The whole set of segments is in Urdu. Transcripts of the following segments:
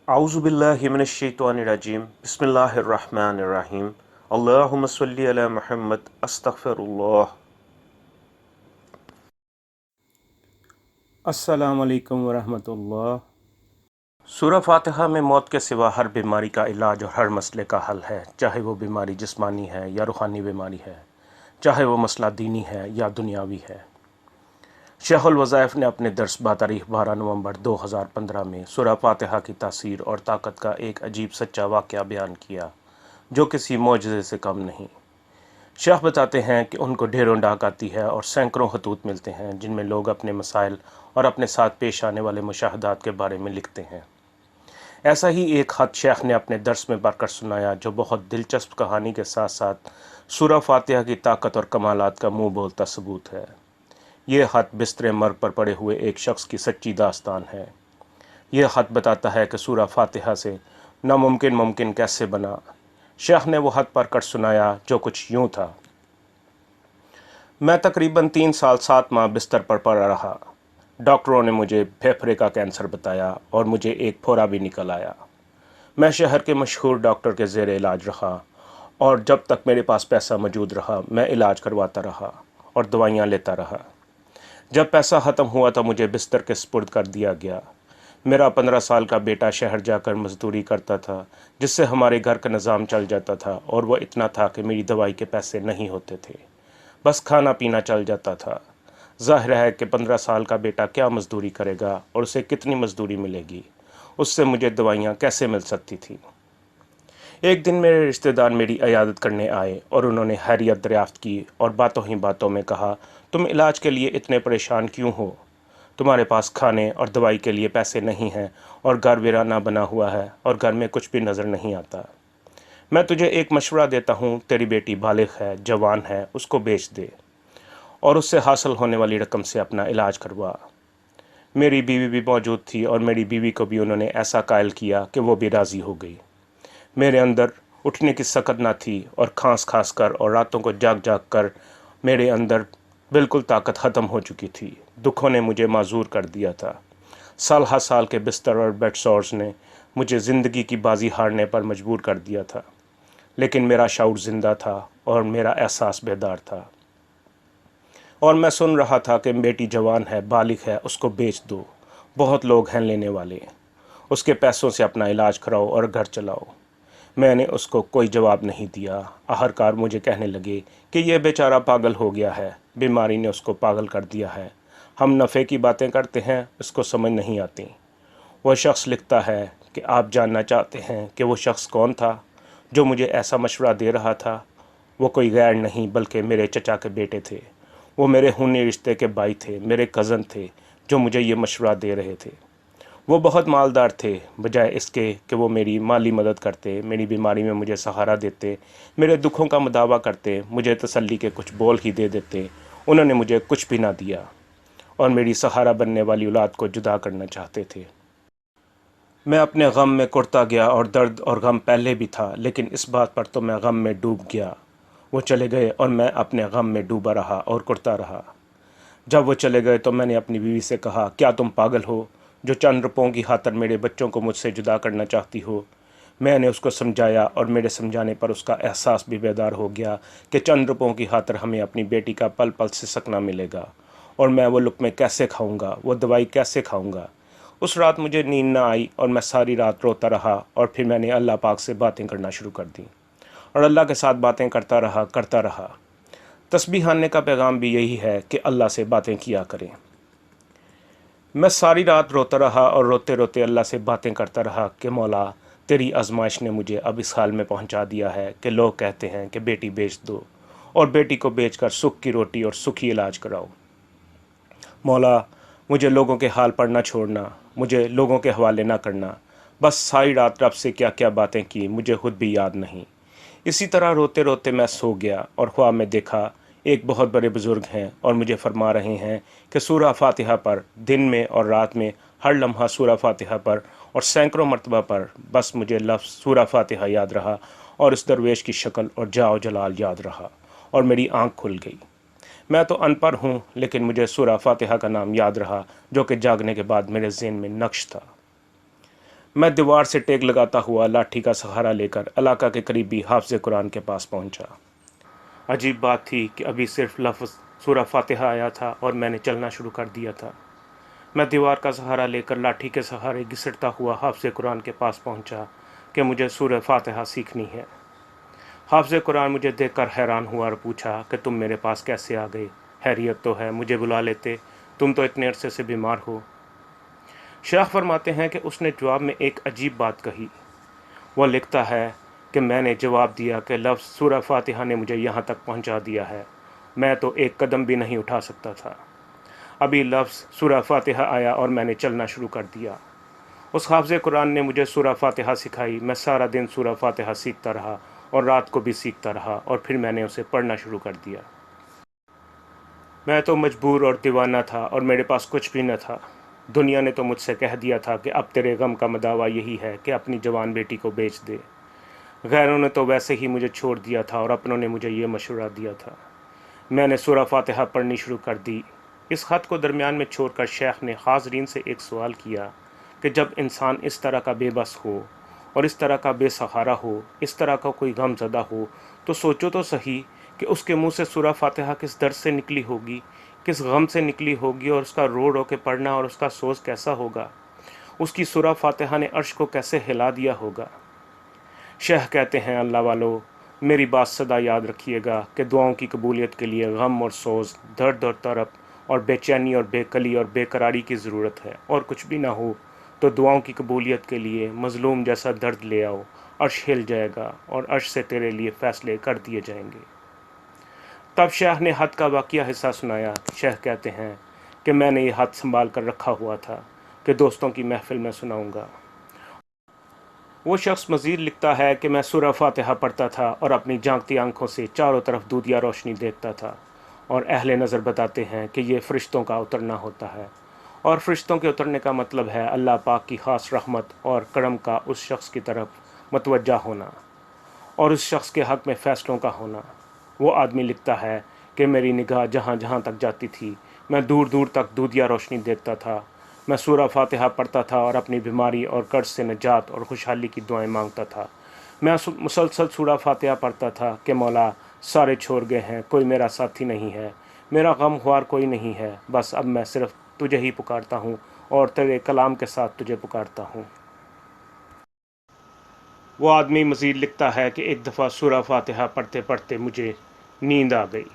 اعوذ باللہ من الشیطان الرجیم بسم اللہ الرحمن الرحیم اللہم صلی علی محمد استغفر اللہ۔ السلام علیکم ورحمۃ اللہ۔ سورہ فاتحہ میں موت کے سوا ہر بیماری کا علاج اور ہر مسئلے کا حل ہے، چاہے وہ بیماری جسمانی ہے یا روحانی بیماری ہے، چاہے وہ مسئلہ دینی ہے یا دنیاوی ہے۔ شیخ الوظائف نے اپنے درس بتاریخ 12 نومبر 2015 میں سورہ فاتحہ کی تاثیر اور طاقت کا ایک عجیب سچا واقعہ بیان کیا جو کسی معجزے سے کم نہیں۔ شیخ بتاتے ہیں کہ ان کو ڈھیروں ڈاک آتی ہے اور سینکڑوں خطوط ملتے ہیں جن میں لوگ اپنے مسائل اور اپنے ساتھ پیش آنے والے مشاہدات کے بارے میں لکھتے ہیں۔ ایسا ہی ایک خط شیخ نے اپنے درس میں پڑھ کر سنایا جو بہت دلچسپ کہانی کے ساتھ ساتھ سورہ فاتحہ کی طاقت اور کمالات کا منہ بولتا ثبوت ہے۔ یہ خط بستر مرگ پر پڑے ہوئے ایک شخص کی سچی داستان ہے۔ یہ خط بتاتا ہے کہ سورہ فاتحہ سے ناممکن ممکن کیسے بنا۔ شیخ نے وہ خط پڑھ کر سنایا جو کچھ یوں تھا: میں تقریباً 3 سال 7 ماہ بستر پر پڑا رہا۔ ڈاکٹروں نے مجھے پھیپھڑے کا کینسر بتایا اور مجھے ایک پھوڑا بھی نکل آیا۔ میں شہر کے مشہور ڈاکٹر کے زیر علاج رہا اور جب تک میرے پاس پیسہ موجود رہا میں علاج کرواتا رہا اور دوائیاں لیتا رہا۔ جب پیسہ ختم ہوا تو مجھے بستر کے سپرد کر دیا گیا۔ میرا 15 سال کا بیٹا شہر جا کر مزدوری کرتا تھا جس سے ہمارے گھر کا نظام چل جاتا تھا، اور وہ اتنا تھا کہ میری دوائی کے پیسے نہیں ہوتے تھے، بس کھانا پینا چل جاتا تھا۔ ظاہر ہے کہ 15 سال کا بیٹا کیا مزدوری کرے گا اور اسے کتنی مزدوری ملے گی، اس سے مجھے دوائیاں کیسے مل سکتی تھیں۔ ایک دن میرے رشتہ دار میری عیادت کرنے آئے اور انہوں نے خیریت دریافت کی اور باتوں ہی باتوں میں کہا، تم علاج کے لیے اتنے پریشان کیوں ہو؟ تمہارے پاس کھانے اور دوائی کے لیے پیسے نہیں ہیں اور گھر ویرانہ بنا ہوا ہے اور گھر میں کچھ بھی نظر نہیں آتا۔ میں تجھے ایک مشورہ دیتا ہوں، تیری بیٹی بالغ ہے، جوان ہے، اس کو بیچ دے اور اس سے حاصل ہونے والی رقم سے اپنا علاج کروا۔ میری بیوی بھی موجود تھی اور میری بیوی کو بھی انہوں نے ایسا قائل کیا کہ وہ بھی راضی ہو گئی۔ میرے اندر اٹھنے کی سکت نہ تھی اور کھانس کر اور راتوں کو جاگ جاگ کر میرے اندر بالکل طاقت ختم ہو چکی تھی۔ دکھوں نے مجھے معذور کر دیا تھا۔ سال ہر سال کے بستر اور بیڈ سورز نے مجھے زندگی کی بازی ہارنے پر مجبور کر دیا تھا، لیکن میرا شعور زندہ تھا اور میرا احساس بیدار تھا، اور میں سن رہا تھا کہ بیٹی جوان ہے، بالغ ہے، اس کو بیچ دو، بہت لوگ ہیں لینے والے، اس کے پیسوں سے اپنا علاج کراؤ اور گھر چلاؤ۔ میں نے اس کو کوئی جواب نہیں دیا۔ آخرکار مجھے کہنے لگے کہ یہ بیچارہ پاگل ہو گیا ہے، بیماری نے اس کو پاگل کر دیا ہے، ہم نفع کی باتیں کرتے ہیں، اس کو سمجھ نہیں آتی۔ وہ شخص لکھتا ہے کہ آپ جاننا چاہتے ہیں کہ وہ شخص کون تھا جو مجھے ایسا مشورہ دے رہا تھا؟ وہ کوئی غیر نہیں بلکہ میرے چچا کے بیٹے تھے۔ وہ میرے خونی رشتے کے بھائی تھے، میرے کزن تھے جو مجھے یہ مشورہ دے رہے تھے۔ وہ بہت مالدار تھے، بجائے اس کے کہ وہ میری مالی مدد کرتے، میری بیماری میں مجھے سہارا دیتے، میرے دکھوں کا مداوع کرتے، مجھے تسلی کے کچھ بول ہی دے دیتے، انہوں نے مجھے کچھ بھی نہ دیا اور میری سہارا بننے والی اولاد کو جدا کرنا چاہتے تھے۔ میں اپنے غم میں کڑتا گیا اور درد اور غم پہلے بھی تھا، لیکن اس بات پر تو میں غم میں ڈوب گیا۔ وہ چلے گئے اور میں اپنے غم میں ڈوبا رہا اور کڑتا رہا۔ جب وہ چلے گئے تو میں نے اپنی بیوی سے کہا، کیا تم پاگل ہو جو چند روپوں کی خاطر میرے بچوں کو مجھ سے جدا کرنا چاہتی ہو؟ میں نے اس کو سمجھایا اور میرے سمجھانے پر اس کا احساس بھی بیدار ہو گیا کہ چند روپوں کی خاطر ہمیں اپنی بیٹی کا پل پل سسکنا ملے گا، اور میں وہ لقمے کیسے کھاؤں گا، وہ دوائی کیسے کھاؤں گا۔ اس رات مجھے نیند نہ آئی اور میں ساری رات روتا رہا، اور پھر میں نے اللہ پاک سے باتیں کرنا شروع کر دیں اور اللہ کے ساتھ باتیں کرتا رہا۔ تسبیح آنے کا پیغام بھی یہی ہے کہ اللہ سے باتیں کیا کریں۔ میں ساری رات روتا رہا اور روتے روتے اللہ سے باتیں کرتا رہا کہ مولا، تیری آزمائش نے مجھے اب اس حال میں پہنچا دیا ہے کہ لوگ کہتے ہیں کہ بیٹی بیچ دو اور بیٹی کو بیچ کر سکھ کی روٹی اور سکھی علاج کراؤ۔ مولا، مجھے لوگوں کے حال پر نہ چھوڑنا، مجھے لوگوں کے حوالے نہ کرنا۔ بس ساری رات رب سے کیا کیا باتیں کی مجھے خود بھی یاد نہیں۔ اسی طرح روتے روتے میں سو گیا اور خواب میں دیکھا ایک بہت بڑے بزرگ ہیں اور مجھے فرما رہے ہیں کہ سورہ فاتحہ پر دن میں اور رات میں ہر لمحہ سورہ فاتحہ پر اور سینکڑوں مرتبہ پر بس مجھے لفظ سورہ فاتحہ یاد رہا اور اس درویش کی شکل اور جاؤ جلال یاد رہا اور میری آنکھ کھل گئی۔ میں تو ان پڑھ ہوں، لیکن مجھے سورہ فاتحہ کا نام یاد رہا جو کہ جاگنے کے بعد میرے ذہن میں نقش تھا۔ میں دیوار سے ٹیک لگاتا ہوا لاٹھی کا سہارا لے کر علاقہ کے قریبی حافظ قرآن کے پاس پہنچا۔ عجیب بات تھی کہ ابھی صرف لفظ سورہ فاتحہ آیا تھا اور میں نے چلنا شروع کر دیا تھا۔ میں دیوار کا سہارا لے کر لاٹھی کے سہارے گھسٹتا ہوا حافظ قرآن کے پاس پہنچا کہ مجھے سورہ فاتحہ سیکھنی ہے۔ حافظ قرآن مجھے دیکھ کر حیران ہوا اور پوچھا کہ تم میرے پاس کیسے آ گئے؟ خیریت تو ہے، مجھے بلا لیتے، تم تو اتنے عرصے سے بیمار ہو۔ شیخ فرماتے ہیں کہ اس نے جواب میں ایک عجیب بات کہی۔ وہ لکھتا ہے کہ میں نے جواب دیا کہ لفظ سورہ فاتحہ نے مجھے یہاں تک پہنچا دیا ہے، میں تو ایک قدم بھی نہیں اٹھا سکتا تھا۔ ابھی لفظ سورہ فاتحہ آیا اور میں نے چلنا شروع کر دیا۔ اس حافظ قرآن نے مجھے سورہ فاتحہ سکھائی۔ میں سارا دن سورہ فاتحہ سیکھتا رہا اور رات کو بھی سیکھتا رہا اور پھر میں نے اسے پڑھنا شروع کر دیا۔ میں تو مجبور اور دیوانہ تھا اور میرے پاس کچھ بھی نہ تھا۔ دنیا نے تو مجھ سے کہہ دیا تھا کہ اب تیرے غم کا مداوع یہی ہے کہ اپنی جوان بیٹی کو بیچ دے۔ غیروں نے تو ویسے ہی مجھے چھوڑ دیا تھا اور اپنوں نے مجھے یہ مشورہ دیا تھا۔ میں نے سورہ فاتحہ پڑھنی شروع کر دی۔ اس خط کو درمیان میں چھوڑ کر شیخ نے حاضرین سے ایک سوال کیا کہ جب انسان اس طرح کا بے بس ہو اور اس طرح کا بے سہارا ہو، اس طرح کا کوئی غم زدہ ہو، تو سوچو تو صحیح کہ اس کے منہ سے سورہ فاتحہ کس درد سے نکلی ہوگی، کس غم سے نکلی ہوگی، اور اس کا رو رو کے پڑھنا اور اس کا سوز کیسا ہوگا، اس کی سورہ فاتحہ نے عرش کو کیسے ہلا دیا ہوگا۔ شیخ کہتے ہیں، اللہ والو، میری بات سدا یاد رکھیے گا کہ دعاؤں کی قبولیت کے لیے غم اور سوز، درد اور طرب اور بے چینی اور بے کلی اور بے قراری کی ضرورت ہے، اور کچھ بھی نہ ہو تو دعاؤں کی قبولیت کے لیے مظلوم جیسا درد لے آؤ، عرش ہل جائے گا اور عرش سے تیرے لیے فیصلے کر دیے جائیں گے۔ تب شیخ نے حد کا واقعہ حصہ سنایا۔ شیخ کہتے ہیں کہ میں نے یہ حد سنبھال کر رکھا ہوا تھا کہ دوستوں کی محفل میں سناؤں گا۔ وہ شخص مزید لکھتا ہے کہ میں سورہ فاتحہ پڑھتا تھا اور اپنی جھانکتی آنکھوں سے چاروں طرف دودیا روشنی دیکھتا تھا، اور اہل نظر بتاتے ہیں کہ یہ فرشتوں کا اترنا ہوتا ہے، اور فرشتوں کے اترنے کا مطلب ہے اللہ پاک کی خاص رحمت اور کرم کا اس شخص کی طرف متوجہ ہونا اور اس شخص کے حق میں فیصلوں کا ہونا۔ وہ آدمی لکھتا ہے کہ میری نگاہ جہاں جہاں تک جاتی تھی میں دور دور تک دودیا روشنی دیکھتا تھا۔ میں سورہ فاتحہ پڑھتا تھا اور اپنی بیماری اور قرض سے نجات اور خوشحالی کی دعائیں مانگتا تھا۔ میں مسلسل سورہ فاتحہ پڑھتا تھا کہ مولا، سارے چھوڑ گئے ہیں، کوئی میرا ساتھی نہیں ہے، میرا غم خوار کوئی نہیں ہے، بس اب میں صرف تجھے ہی پکارتا ہوں اور تیرے کلام کے ساتھ تجھے پکارتا ہوں۔ وہ آدمی مزید لکھتا ہے کہ ایک دفعہ سورہ فاتحہ پڑھتے پڑھتے مجھے نیند آ گئی،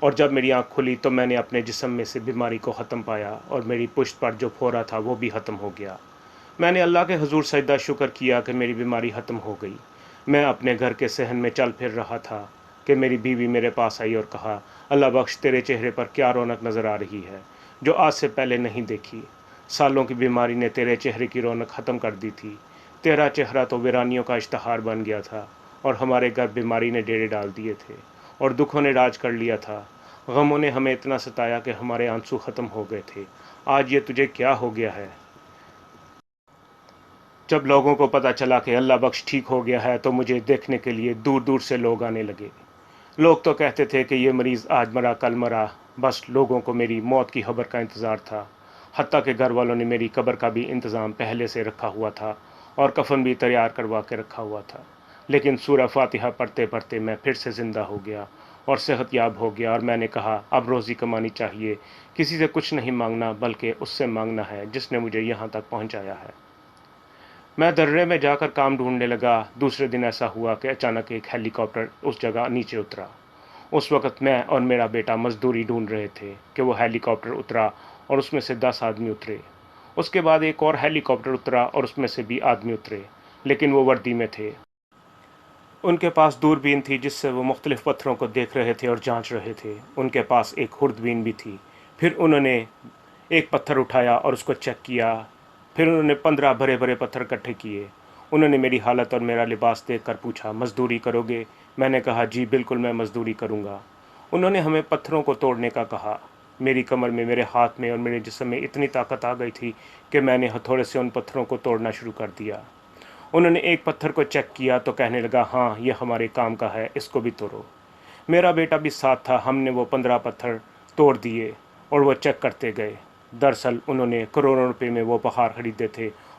اور جب میری آنکھ کھلی تو میں نے اپنے جسم میں سے بیماری کو ختم پایا اور میری پشت پر جو پھورا تھا وہ بھی ختم ہو گیا۔ میں نے اللہ کے حضور سجدہ شکر کیا کہ میری بیماری ختم ہو گئی۔ میں اپنے گھر کے صحن میں چل پھر رہا تھا کہ میری بیوی میرے پاس آئی اور کہا، اللہ بخش، تیرے چہرے پر کیا رونق نظر آ رہی ہے جو آج سے پہلے نہیں دیکھی۔ سالوں کی بیماری نے تیرے چہرے کی رونق ختم کر دی تھی۔ تیرا چہرہ تو ویرانیوں کا اشتہار بن گیا تھا، اور ہمارے گھر بیماری نے ڈیرے ڈال دیے تھے اور دکھوں نے راج کر لیا تھا۔ غموں نے ہمیں اتنا ستایا کہ ہمارے آنسو ختم ہو گئے تھے۔ آج یہ تجھے کیا ہو گیا ہے؟ جب لوگوں کو پتہ چلا کہ اللہ بخش ٹھیک ہو گیا ہے تو مجھے دیکھنے کے لیے دور دور سے لوگ آنے لگے۔ لوگ تو کہتے تھے کہ یہ مریض آج مرا کل مرا، بس لوگوں کو میری موت کی خبر کا انتظار تھا۔ حتیٰ کہ گھر والوں نے میری قبر کا بھی انتظام پہلے سے رکھا ہوا تھا اور کفن بھی تیار کروا کے رکھا ہوا تھا۔ لیکن سورہ فاتحہ پڑھتے پڑھتے میں پھر سے زندہ ہو گیا اور صحت یاب ہو گیا، اور میں نے کہا اب روزی کمانی چاہیے، کسی سے کچھ نہیں مانگنا بلکہ اس سے مانگنا ہے جس نے مجھے یہاں تک پہنچایا ہے۔ میں درے میں جا کر کام ڈھونڈنے لگا۔ دوسرے دن ایسا ہوا کہ اچانک ایک ہیلی کاپٹر اس جگہ نیچے اترا۔ اس وقت میں اور میرا بیٹا مزدوری ڈھونڈ رہے تھے کہ وہ ہیلی کاپٹر اترا اور اس میں سے 10 آدمی اترے۔ اس کے بعد ایک اور ہیلی کاپٹر اترا اور اس میں سے بھی آدمی اترے، لیکن وہ وردی میں تھے۔ ان کے پاس دوربین تھی جس سے وہ مختلف پتھروں کو دیکھ رہے تھے اور جانچ رہے تھے۔ ان کے پاس ایک خوردبین بھی تھی۔ پھر انہوں نے ایک پتھر اٹھایا اور اس کو چیک کیا۔ پھر انہوں نے 15 بڑے بڑے پتھر اکٹھے کیے۔ انہوں نے میری حالت اور میرا لباس دیکھ کر پوچھا، مزدوری کرو گے؟ میں نے کہا جی بالکل، میں مزدوری کروں گا۔ انہوں نے ہمیں پتھروں کو توڑنے کا کہا۔ میری کمر میں، میرے ہاتھ میں اور میرے جسم میں اتنی طاقت آ گئی تھی کہ میں نے ہتھوڑے سے ان پتھروں کو توڑنا شروع کر دیا۔ انہوں نے ایک پتھر کو چیک کیا تو کہنے لگا، ہاں یہ ہمارے کام کا ہے، اس کو بھی توڑو۔ میرا بیٹا بھی ساتھ تھا۔ ہم نے وہ 15 پتھر توڑ دیے اور وہ چیک کرتے گئے۔ دراصل انہوں نے کروڑوں روپے میں وہ پہاڑ خریدے تھے